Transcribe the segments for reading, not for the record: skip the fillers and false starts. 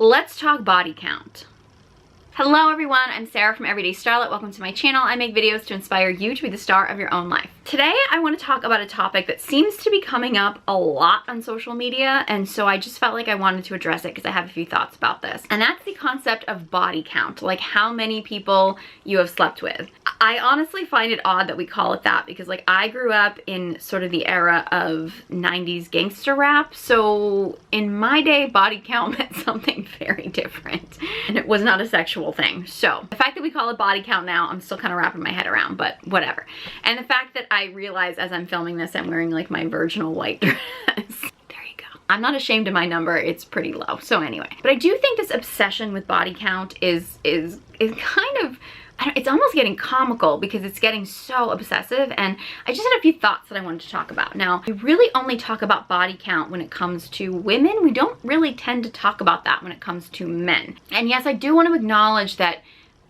Let's talk body count. Hello everyone, I'm Sarah from Everyday Starlet. Welcome to my channel. I make videos to inspire you to be the star of your own life. Today I want to talk about a topic that seems to be coming up a lot on social media, and so I just felt like I wanted to address it because I have a few thoughts about this. And that's the concept of body count, like how many people you have slept with. I honestly find it odd that we call it that because like I grew up in sort of the era of 90s gangster rap, so in my day body count meant something very different and it was not a sexual thing. So the fact that we call it body count now, I'm still kind of wrapping my head around, but whatever. And the fact that I realize as I'm filming this, I'm wearing like my virginal white dress. There you go. I'm not ashamed of my number. It's pretty low. So anyway, but I do think this obsession with body count is kind of, it's almost getting comical because it's getting so obsessive, and I just had a few thoughts that I wanted to talk about. Now, we really only talk about body count when it comes to women. We don't really tend to talk about that when it comes to men. And yes, I do want to acknowledge that,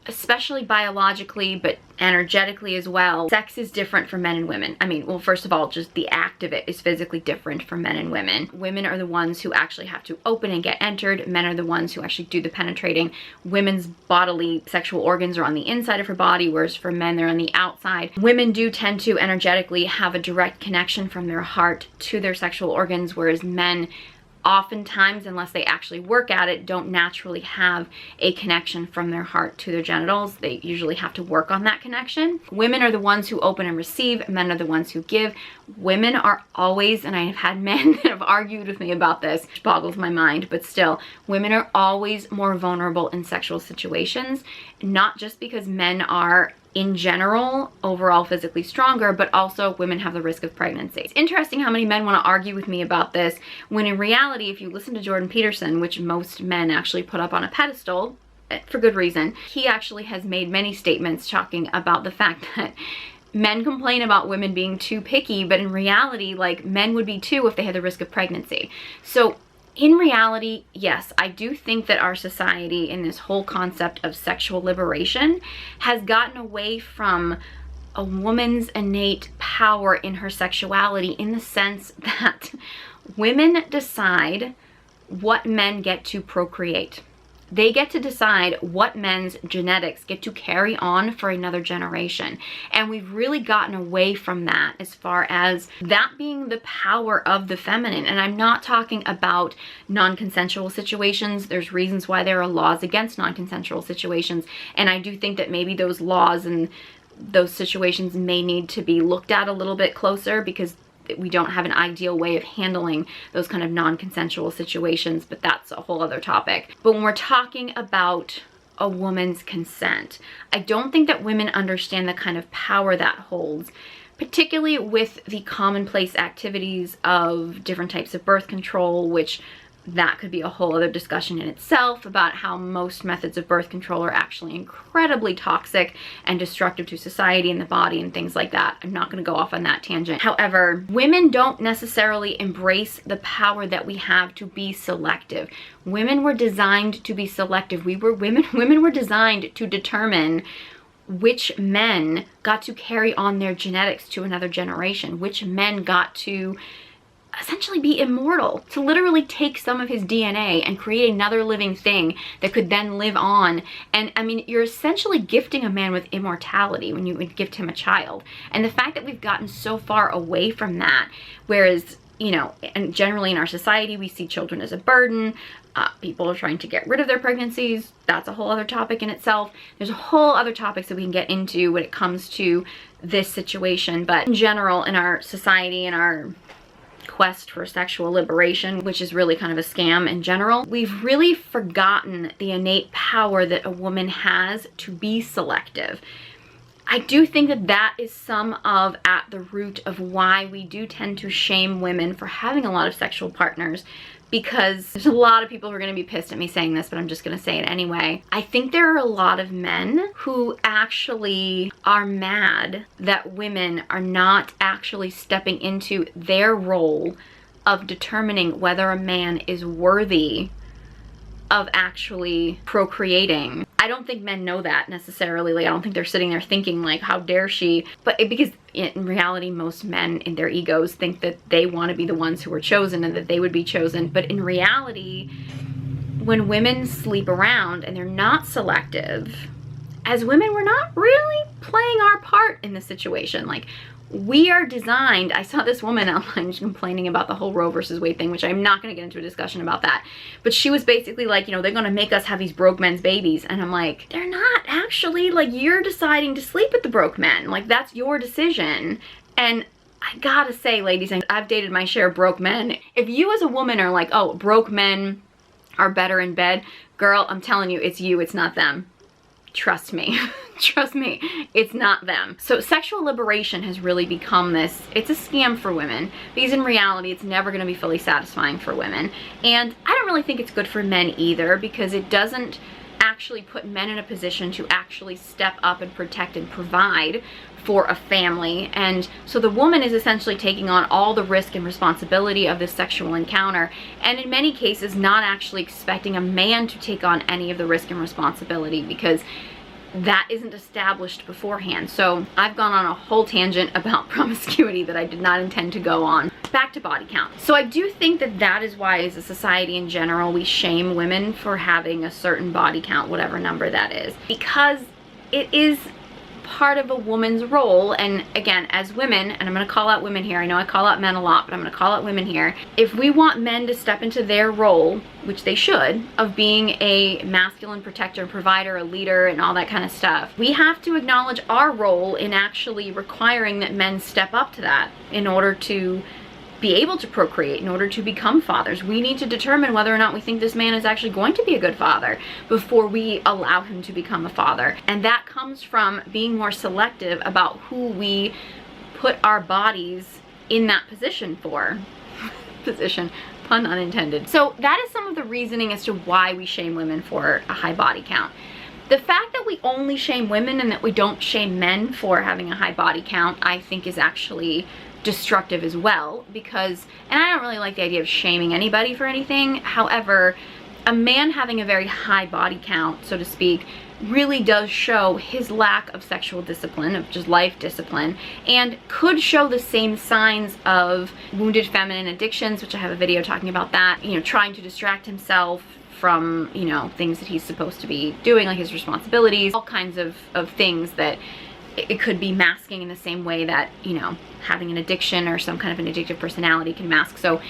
especially biologically, but energetically as well, sex is different for men and women. I mean, well, first of all, just the act of it is physically different for men and women. Women are the ones who actually have to open and get entered. Men are the ones who actually do the penetrating. Women's bodily sexual organs are on the inside of her body, whereas for men, they're on the outside. Women do tend to energetically have a direct connection from their heart to their sexual organs, whereas men oftentimes, unless they actually work at it, don't naturally have a connection from their heart to their genitals. They usually have to work on that connection. Women are the ones who open and receive. Men are the ones who give. Women are always, and I have had men that have argued with me about this, which boggles my mind, but still, women are always more vulnerable in sexual situations, not just because men are in general overall physically stronger, but also women have the risk of pregnancy. It's interesting how many men want to argue with me about this, when in reality, if you listen to Jordan Peterson, which most men actually put up on a pedestal for good reason, he actually has made many statements talking about the fact that men complain about women being too picky, but in reality, like, men would be too if they had the risk of pregnancy. So in reality, yes, I do think that our society in this whole concept of sexual liberation has gotten away from a woman's innate power in her sexuality, in the sense that women decide what men get to procreate. They get to decide what men's genetics get to carry on for another generation. And we've really gotten away from that as far as that being the power of the feminine. And I'm not talking about non-consensual situations. There's reasons why there are laws against non-consensual situations. And I do think that maybe those laws and those situations may need to be looked at a little bit closer, because we don't have an ideal way of handling those kind of non-consensual situations, but that's a whole other topic. But when we're talking about a woman's consent, I don't think that women understand the kind of power that holds, particularly with the commonplace activities of different types of birth control, which that could be a whole other discussion in itself, about how most methods of birth control are actually incredibly toxic and destructive to society and the body and things like that. I'm not going to go off on that tangent. However, women don't necessarily embrace the power that we have to be selective. Women were designed to be selective. Women were designed to determine which men got to carry on their genetics to another generation, which men got to essentially be immortal, to literally take some of his DNA and create another living thing that could then live on. And I mean, you're essentially gifting a man with immortality when you would gift him a child. And the fact that we've gotten so far away from that, whereas, you know, and generally in our society, we see children as a burden. People are trying to get rid of their pregnancies. That's a whole other topic in itself. There's a whole other topics that we can get into when it comes to this situation. But in general, in our society, in our quest for sexual liberation, which is really kind of a scam in general, we've really forgotten the innate power that a woman has to be selective. I do think that that is some of at the root of why we do tend to shame women for having a lot of sexual partners, because there's a lot of people who are going to be pissed at me saying this, but I'm just going to say it anyway. I think there are a lot of men who actually are mad that women are not actually stepping into their role of determining whether a man is worthy of actually procreating. I don't think men know that necessarily. Like, I don't think they're sitting there thinking like, how dare she? But because in reality, most men in their egos think that they want to be the ones who are chosen and that they would be chosen. But in reality, when women sleep around and they're not selective, as women, we're not really playing our part in the situation. Like, we are designed, I saw this woman online complaining about the whole Roe versus Wade thing, which I'm not going to get into a discussion about that. But she was basically like, you know, they're going to make us have these broke men's babies. And I'm like, they're not actually. Like, you're deciding to sleep with the broke men. Like, that's your decision. And I gotta say, ladies, I've dated my share of broke men. If you as a woman are like, oh, broke men are better in bed, girl, I'm telling you, it's you, it's not them. Trust me. Trust me, it's not them. So sexual liberation has really become this, it's a scam for women, because in reality it's never going to be fully satisfying for women. And I don't really think it's good for men either, because it doesn't actually put men in a position to actually step up and protect and provide for a family. And so the woman is essentially taking on all the risk and responsibility of this sexual encounter, and in many cases not actually expecting a man to take on any of the risk and responsibility, because that isn't established beforehand. So I've gone on a whole tangent about promiscuity that I did not intend to go on. Back to body count. So I do think that that is why, as a society in general, we shame women for having a certain body count, whatever number that is, because it is part of a woman's role. And again, as women, and I'm going to call out women here, I know I call out men a lot, but I'm going to call out women here. If we want men to step into their role, which they should, of being a masculine protector, provider, a leader, and all that kind of stuff, we have to acknowledge our role in actually requiring that men step up to that in order to be able to procreate, in order to become fathers. We need to determine whether or not we think this man is actually going to be a good father before we allow him to become a father. And that comes from being more selective about who we put our bodies in that position for. Position, pun unintended. So that is some of the reasoning as to why we shame women for a high body count. The fact that we only shame women and that we don't shame men for having a high body count, I think is actually destructive as well, because, and I don't really like the idea of shaming anybody for anything. However, a man having a very high body count, so to speak, really does show his lack of sexual discipline, of just life discipline, and could show the same signs of wounded feminine addictions, which I have a video talking about that, you know, trying to distract himself from, you know, things that he's supposed to be doing, like his responsibilities, all kinds of things that it could be masking in the same way that, you know, having an addiction or some kind of an addictive personality can mask. So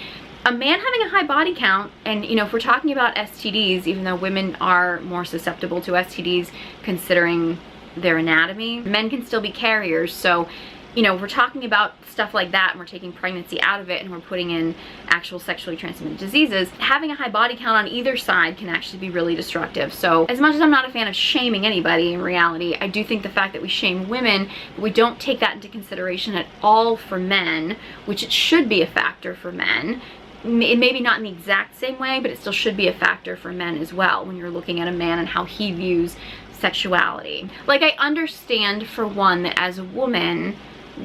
a man having a high body count, and, you know, if we're talking about STDs, even though women are more susceptible to STDs considering their anatomy, men can still be carriers. So, you know, we're talking about stuff like that and we're taking pregnancy out of it and we're putting in actual sexually transmitted diseases, having a high body count on either side can actually be really destructive. So as much as I'm not a fan of shaming anybody, in reality, I do think the fact that we shame women, but we don't take that into consideration at all for men, which it should be a factor for men. Maybe not in the exact same way, but it still should be a factor for men as well when you're looking at a man and how he views sexuality. Like, I understand, for one, that as a woman,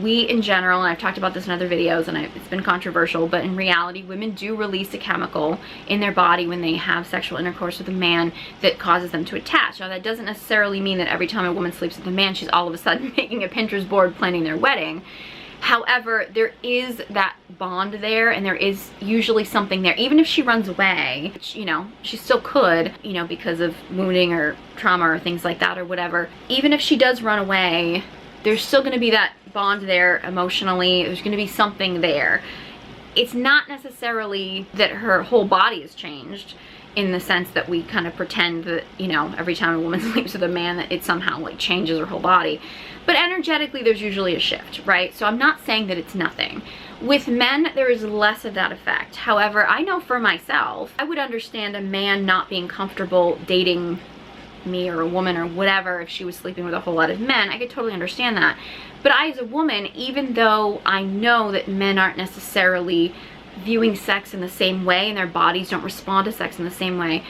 we in general, and I've talked about this in other videos and it's been controversial, but in reality, women do release a chemical in their body when they have sexual intercourse with a man that causes them to attach. Now, that doesn't necessarily mean that every time a woman sleeps with a man, she's all of a sudden making a Pinterest board planning their wedding. However, there is that bond there, and there is usually something there. Even if she runs away, which, you know, she still could, you know, because of wounding or trauma or things like that or whatever. Even if she does run away, there's still going to be that bond there emotionally. There's going to be something there. It's not necessarily that her whole body has changed, in the sense that we kind of pretend that, you know, every time a woman sleeps with a man that it somehow like changes her whole body. But energetically, there's usually a shift, right? So I'm not saying that it's nothing. With men, there is less of that effect. However, I know for myself, I would understand a man not being comfortable dating me or a woman or whatever if she was sleeping with a whole lot of men. I could totally understand that. But I, as a woman, even though I know that men aren't necessarily viewing sex in the same way and their bodies don't respond to sex in the same way,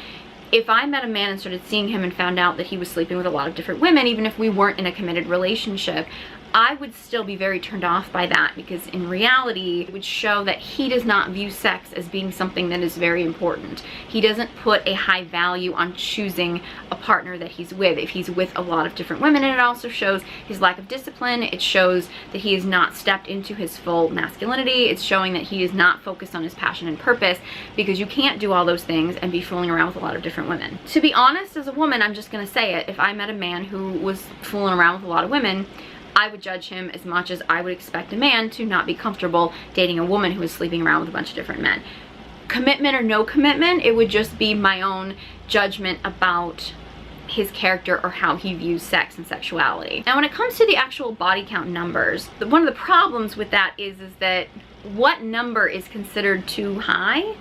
if I met a man and started seeing him and found out that he was sleeping with a lot of different women, even if we weren't in a committed relationship, I would still be very turned off by that, because in reality, it would show that he does not view sex as being something that is very important. He doesn't put a high value on choosing a partner that he's with if he's with a lot of different women, and it also shows his lack of discipline. It shows that he has not stepped into his full masculinity. It's showing that he is not focused on his passion and purpose, because you can't do all those things and be fooling around with a lot of different women. To be honest, as a woman, I'm just gonna say it, if I met a man who was fooling around with a lot of women, I would judge him as much as I would expect a man to not be comfortable dating a woman who is sleeping around with a bunch of different men. Commitment or no commitment, it would just be my own judgment about his character or how he views sex and sexuality. Now, when it comes to the actual body count numbers, one of the problems with that is that what number is considered too high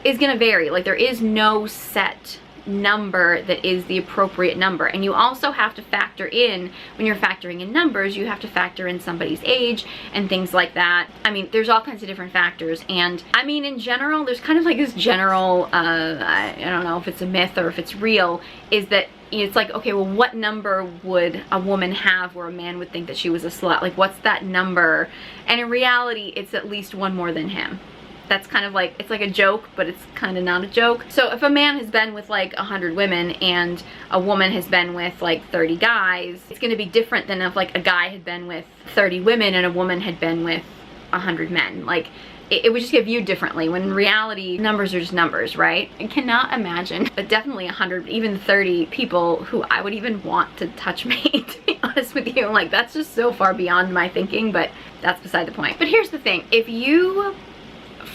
is gonna vary. Like, there is no set number that is the appropriate number, and you also have to factor in, when you're factoring in numbers, you have to factor in somebody's age and things like that. I mean, there's all kinds of different factors, and I mean, in general, there's kind of like this general I don't know if it's a myth or if it's real, is that it's like, okay, well, what number would a woman have where a man would think that she was a slut? Like, what's that number? And in reality, it's at least one more than him. That's kind of like, it's like a joke, but it's kind of not a joke. So if a man has been with like 100 women and a woman has been with like 30 guys, it's going to be different than if like a guy had been with 30 women and a woman had been with 100 men. Like, it would just get viewed differently, when in reality, numbers are just numbers, right? I cannot imagine, but definitely 100, even 30 people who I would even want to touch me, to be honest with you. Like, that's just so far beyond my thinking, but that's beside the point. But here's the thing, if you,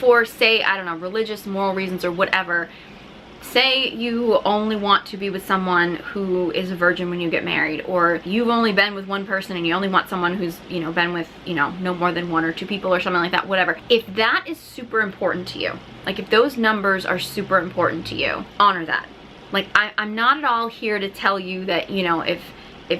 for say, I don't know, religious, moral reasons or whatever, say you only want to be with someone who is a virgin when you get married, or you've only been with one person and you only want someone who's, you know, been with, you know, no more than 1 or 2 people or something like that, whatever. If that is super important to you, like if those numbers are super important to you, honor that. Like, I'm not at all here to tell you that, you know, if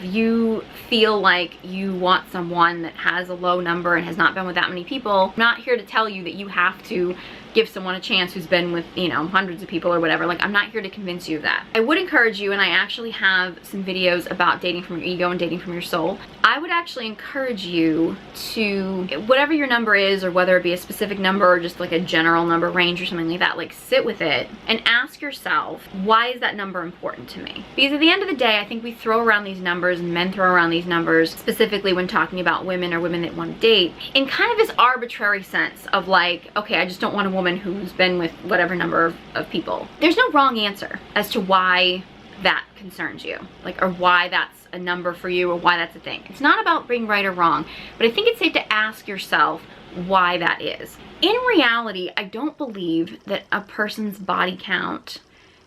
you feel like you want someone that has a low number and has not been with that many people, I'm not here to tell you that you have to give someone a chance who's been with, you know, hundreds of people or whatever. Like, I'm not here to convince you of that. I would encourage you, and I actually have some videos about dating from your ego and dating from your soul. I would actually encourage you to, whatever your number is, or whether it be a specific number or just like a general number range or something like that, like sit with it and ask yourself, why is that number important to me? Because at the end of the day, I think we throw around these numbers, and men throw around these numbers, specifically when talking about women or women that want to date, in kind of this arbitrary sense of like, okay, I just don't want a woman who's been with whatever number of people. There's no wrong answer as to why that concerns you, like, or why that's a number for you, or why that's a thing. It's not about being right or wrong, but I think it's safe to ask yourself why that is. In reality, I don't believe that a person's body count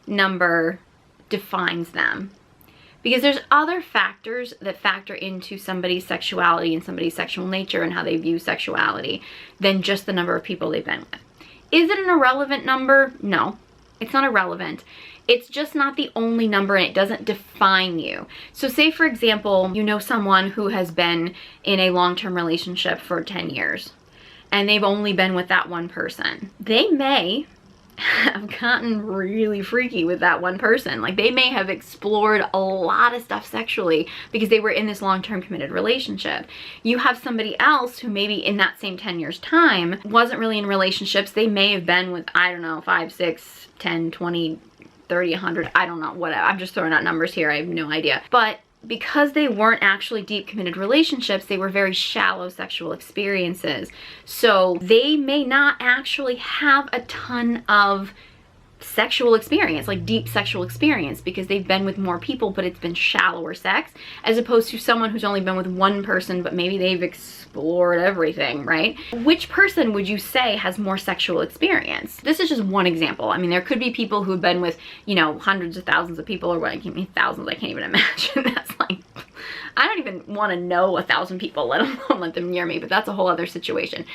number defines them, because there's other factors that factor into somebody's sexuality and somebody's sexual nature and how they view sexuality than just the number of people they've been with. Is it an irrelevant number? No, it's not irrelevant. It's just not the only number, and it doesn't define you. So say, for example, you know someone who has been in a long-term relationship for 10 years and they've only been with that one person. They may have gotten really freaky with that one person. Like, they may have explored a lot of stuff sexually because they were in this long-term committed relationship. You have somebody else who maybe in that same 10 years time wasn't really in relationships. They may have been with, I don't know, 5, 6, 10, 20, 30, 100, I don't know, whatever. I'm just throwing out numbers here, I have no idea. But because they weren't actually deep committed relationships, they were very shallow sexual experiences. So they may not actually have a ton of sexual experience, like deep sexual experience, because they've been with more people, but it's been shallower sex, as opposed to someone who's only been with one person, but maybe they've explored everything, right? Which person would you say has more sexual experience? This is just one example. I mean, there could be people who have been with, you know, hundreds of thousands of people, or what, I mean, thousands, I can't even imagine. That's like, I don't even want to know 1,000 people, let alone let them near me, but that's a whole other situation.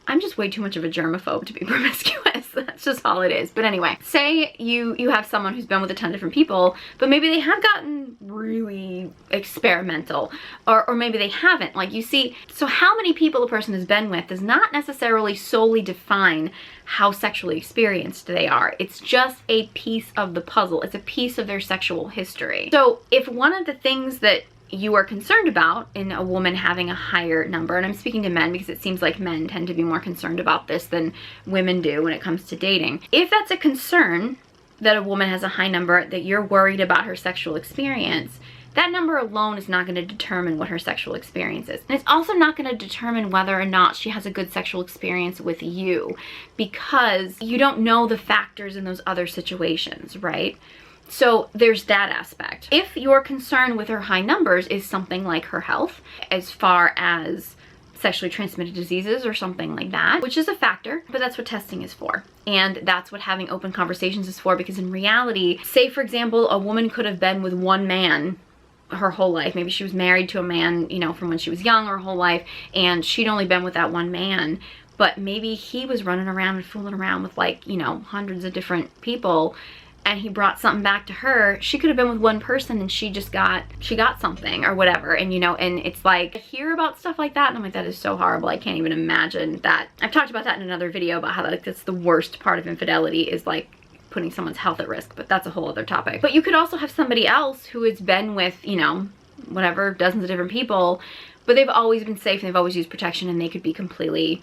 I'm just way too much of a germaphobe to be promiscuous. That's just all it is. But anyway, say you have someone who's been with a ton of different people, but maybe they have gotten really experimental, or maybe they haven't. Like, you see, so how many people a person has been with does not necessarily solely define how sexually experienced they are. It's just a piece of the puzzle. It's a piece of their sexual history. So if one of the things that you are concerned about in a woman having a higher number, and I'm speaking to men because it seems like men tend to be more concerned about this than women do when it comes to dating. If that's a concern, that a woman has a high number, that you're worried about her sexual experience, that number alone is not going to determine what her sexual experience is. And it's also not going to determine whether or not she has a good sexual experience with you, because you don't know the factors in those other situations, right? So there's that aspect. If your concern with her high numbers is something like her health, as far as sexually transmitted diseases or something like that, which is a factor, but that's what testing is for. And that's what having open conversations is for, because in reality, say for example, a woman could have been with one man her whole life. Maybe she was married to a man, you know, from when she was young her whole life, and she'd only been with that one man, but maybe he was running around and fooling around with, like, you know, hundreds of different people, and he brought something back to her. She could have been with one person and she got something or whatever. And you know, and it's like, I hear about stuff like that and I'm like, that is so horrible. I can't even imagine that. I've talked about that in another video about how that's the worst part of infidelity, is like putting someone's health at risk, but that's a whole other topic. But you could also have somebody else who has been with, you know, whatever, dozens of different people, but they've always been safe and they've always used protection, and they could be completely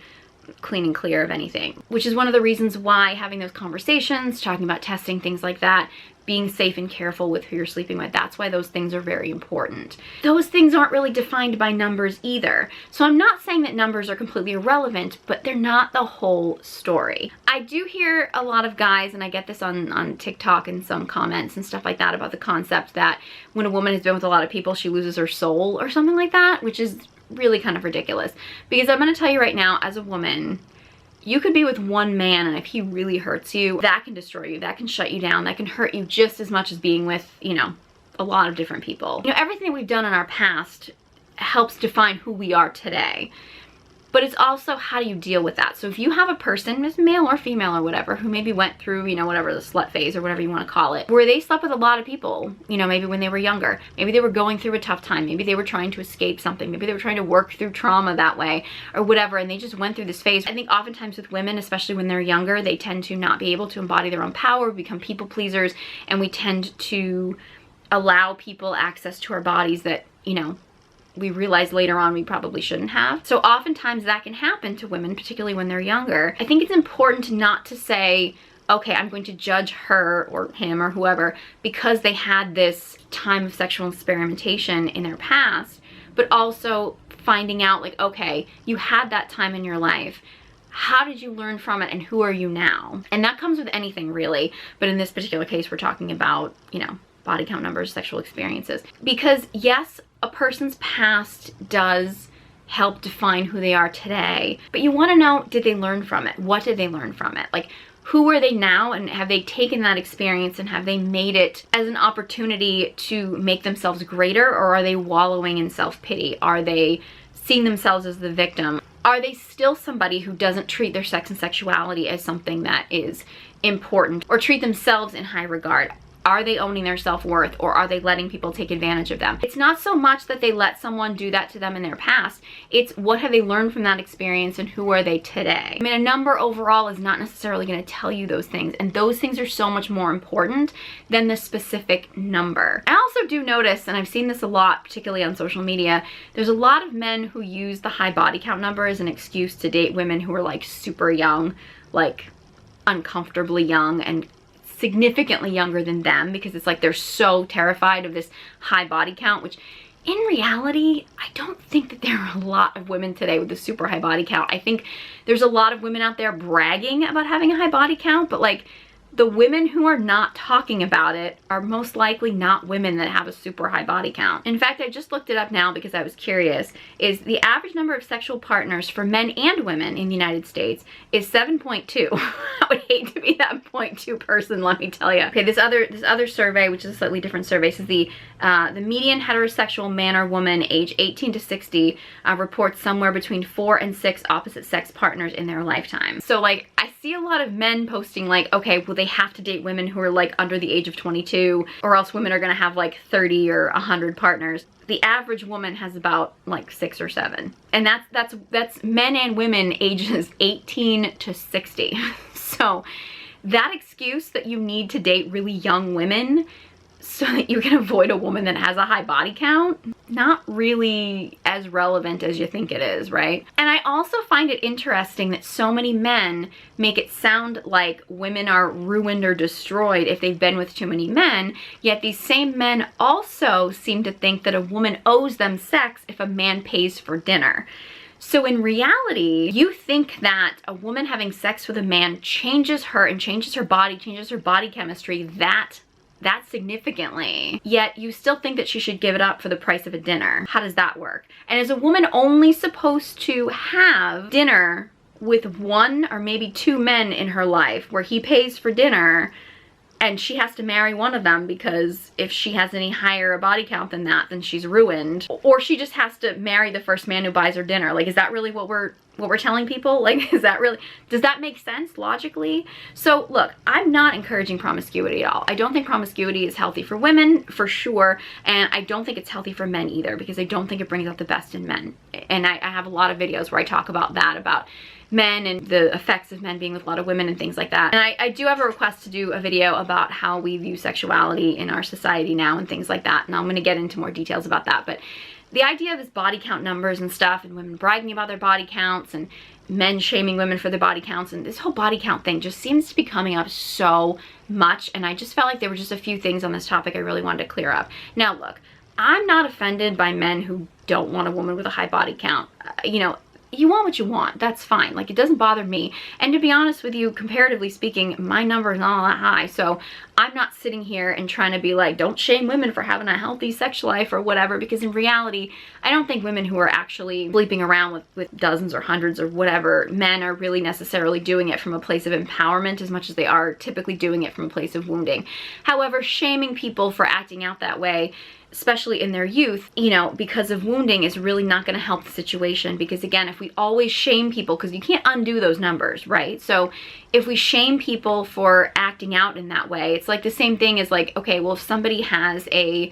clean and clear of anything, which is one of the reasons why having those conversations, talking about testing, things like that, being safe and careful with who you're sleeping with, that's why those things are very important. Those things aren't really defined by numbers either. So I'm not saying that numbers are completely irrelevant, but they're not the whole story. I do hear a lot of guys, and I get this on TikTok and some comments and stuff like that, about the concept that when a woman has been with a lot of people, she loses her soul or something like that, which is really kind of ridiculous. Because I'm going to tell you right now, as a woman, you could be with one man, and if he really hurts you, that can destroy you, that can shut you down, that can hurt you just as much as being with, you know, a lot of different people. You know, everything that we've done in our past helps define who we are today. But it's also, how do you deal with that? So if you have a person, male or female or whatever, who maybe went through, you know, whatever, the slut phase or whatever you want to call it, where they slept with a lot of people, you know, maybe when they were younger, maybe they were going through a tough time, maybe they were trying to escape something, maybe they were trying to work through trauma that way or whatever, and they just went through this phase. I think oftentimes with women, especially when they're younger, they tend to not be able to embody their own power, become people pleasers, and we tend to allow people access to our bodies that, you know, we realize later on we probably shouldn't have. So oftentimes that can happen to women, particularly when they're younger. I think it's important not to say, okay, I'm going to judge her or him or whoever because they had this time of sexual experimentation in their past, but also finding out, like, okay, you had that time in your life. How did you learn from it, and who are you now? And that comes with anything, really. But in this particular case, we're talking about, you know, body count numbers, sexual experiences. Because yes, a person's past does help define who they are today, but you want to know, did they learn from it? What did they learn from it? Like, who are they now, and have they taken that experience and have they made it as an opportunity to make themselves greater, or are they wallowing in self-pity? Are they seeing themselves as the victim? Are they still somebody who doesn't treat their sex and sexuality as something that is important, or treat themselves in high regard? Are they owning their self-worth, or are they letting people take advantage of them? It's not so much that they let someone do that to them in their past. It's what have they learned from that experience, and who are they today? I mean, a number overall is not necessarily going to tell you those things, and those things are so much more important than the specific number. I also do notice, and I've seen this a lot, particularly on social media, there's a lot of men who use the high body count number as an excuse to date women who are like super young, like uncomfortably young, and significantly younger than them, because it's like they're so terrified of this high body count, which in reality, I don't think that there are a lot of women today with a super high body count. I think there's a lot of women out there bragging about having a high body count, but like the women who are not talking about it are most likely not women that have a super high body count. In fact, I just looked it up now because I was curious, is the average number of sexual partners for men and women in the United States is 7.2. I would hate to be that 0.2 person, let me tell you. Okay, this other survey, which is a slightly different survey, says the median heterosexual man or woman age 18 to 60 reports somewhere between 4 and 6 opposite sex partners in their lifetime. So like, I see a lot of men posting like, okay, well, they have to date women who are like under the age of 22, or else women are gonna have like 30 or 100 partners. The average woman has about like 6 or 7. And that's men and women ages 18 to 60. So that excuse that you need to date really young women so that you can avoid a woman that has a high body count, not really as relevant as you think it is, right? And I also find it interesting that so many men make it sound like women are ruined or destroyed if they've been with too many men, yet these same men also seem to think that a woman owes them sex if a man pays for dinner. So in reality, you think that a woman having sex with a man changes her and changes her body chemistry that significantly, yet you still think that she should give it up for the price of a dinner. How does that work? And is a woman only supposed to have dinner with one or maybe two men in her life where he pays for dinner and she has to marry one of them because if she has any higher a body count than that, then she's ruined? Or she just has to marry the first man who buys her dinner? Like, is that really what we're telling people? Like, is that really, does that make sense logically? So look, I'm not encouraging promiscuity at all. I don't think promiscuity is healthy for women, for sure, and I don't think it's healthy for men either, because I don't think it brings out the best in men. And I have a lot of videos where I talk about that, about men and the effects of men being with a lot of women and things like that. And I do have a request to do a video about how we view sexuality in our society now and things like that, and I'm going to get into more details about that. But the idea of this body count numbers and stuff, and women bragging about their body counts, and men shaming women for their body counts, and this whole body count thing just seems to be coming up so much, and I just felt like there were just a few things on this topic I really wanted to clear up. Now look, I'm not offended by men who don't want a woman with a high body count. You know, you want what you want, that's fine. Like, it doesn't bother me. And to be honest with you, comparatively speaking, my number is not all that high. So I'm not sitting here and trying to be like, don't shame women for having a healthy sex life or whatever, because in reality, I don't think women who are actually sleeping around with dozens or hundreds or whatever men are really necessarily doing it from a place of empowerment as much as they are typically doing it from a place of wounding. However, shaming people for acting out that way, especially in their youth, you know, because of wounding, is really not going to help the situation. Because again, if we always shame people, because you can't undo those numbers, right? So if we shame people for acting out in that way, it's like the same thing as like, okay, well, if somebody has a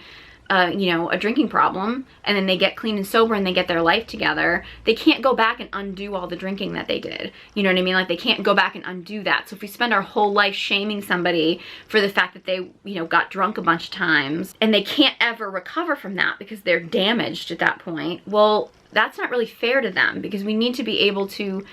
you know, a drinking problem, and then they get clean and sober and they get their life together, they can't go back and undo all the drinking that they did. You know what I mean? Like, they can't go back and undo that. So if we spend our whole life shaming somebody for the fact that they, you know, got drunk a bunch of times and they can't ever recover from that because they're damaged at that point, well, that's not really fair to them, because we need to be able to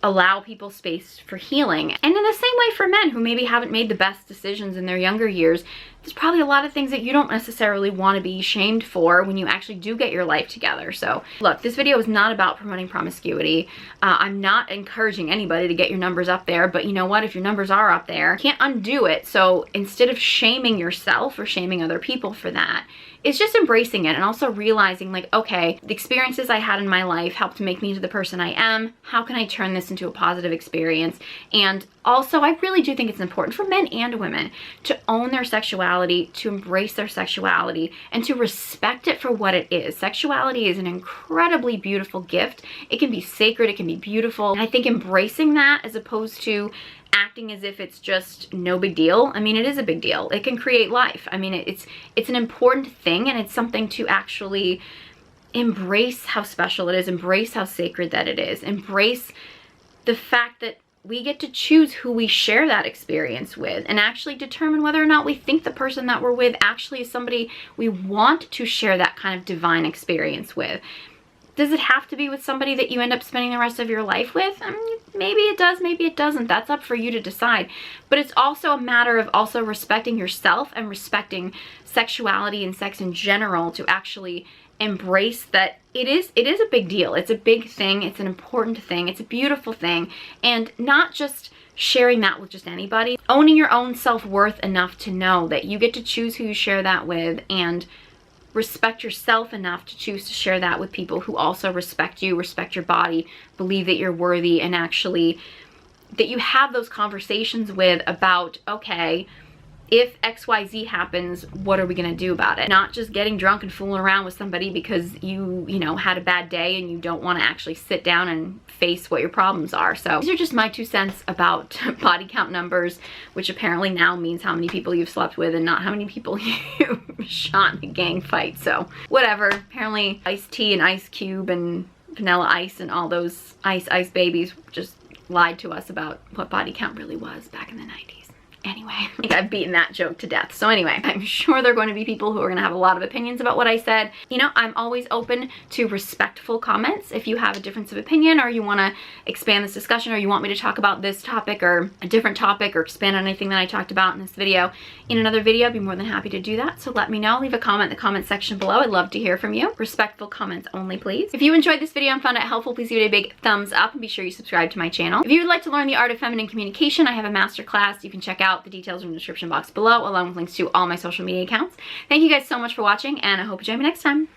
allow people space for healing. And in the same way for men who maybe haven't made the best decisions in their younger years, there's probably a lot of things that you don't necessarily want to be shamed for when you actually do get your life together. So look, this video is not about promoting promiscuity. I'm not encouraging anybody to get your numbers up there, but you know what? If your numbers are up there, you can't undo it. So instead of shaming yourself or shaming other people for that, it's just embracing it and also realizing, like, okay, the experiences I had in my life helped make me to the person I am. How can I turn this into a positive experience? And also, I really do think it's important for men and women to own their sexuality, to embrace their sexuality, and to respect it for what it is. Sexuality is an incredibly beautiful gift. It can be sacred, it can be beautiful. And I think embracing that, as opposed to acting as if it's just no big deal. I mean, it is a big deal. It can create life. I mean, it's an important thing, and it's something to actually embrace how special it is, embrace how sacred that it is, embrace the fact that we get to choose who we share that experience with, and actually determine whether or not we think the person that we're with actually is somebody we want to share that kind of divine experience with. Does it have to be with somebody that you end up spending the rest of your life with? I mean, maybe it does, maybe it doesn't. That's up for you to decide. But it's also a matter of also respecting yourself and respecting sexuality and sex in general, to actually embrace that it is a big deal. It's a big thing. It's an important thing. It's a beautiful thing. And not just sharing that with just anybody. Owning your own self-worth enough to know that you get to choose who you share that with, and respect yourself enough to choose to share that with people who also respect you, respect your body, believe that you're worthy, and actually that you have those conversations with about, okay, if XYZ happens, what are we gonna do about it? Not just getting drunk and fooling around with somebody because you know, had a bad day and you don't wanna actually sit down and face what your problems are. So these are just my 2 cents about body count numbers, which apparently now means how many people you've slept with and not how many people you shot in a gang fight. So whatever, apparently Iced Tea and Ice Cube and Vanilla Ice and all those ice babies just lied to us about what body count really was back in the 90s. Anyway, I think I've beaten that joke to death. So anyway, I'm sure there are going to be people who are going to have a lot of opinions about what I said. You know, I'm always open to respectful comments. If you have a difference of opinion, or you want to expand this discussion, or you want me to talk about this topic or a different topic, or expand on anything that I talked about in this video in another video, I'd be more than happy to do that. So let me know. Leave a comment in the comment section below. I'd love to hear from you. Respectful comments only, please. If you enjoyed this video and found it helpful, please give it a big thumbs up, and be sure you subscribe to my channel. If you would like to learn the art of feminine communication, I have a masterclass. You can check out the details in the description box below, along with links to all my social media accounts. Thank you guys so much for watching, and I hope you join me next time.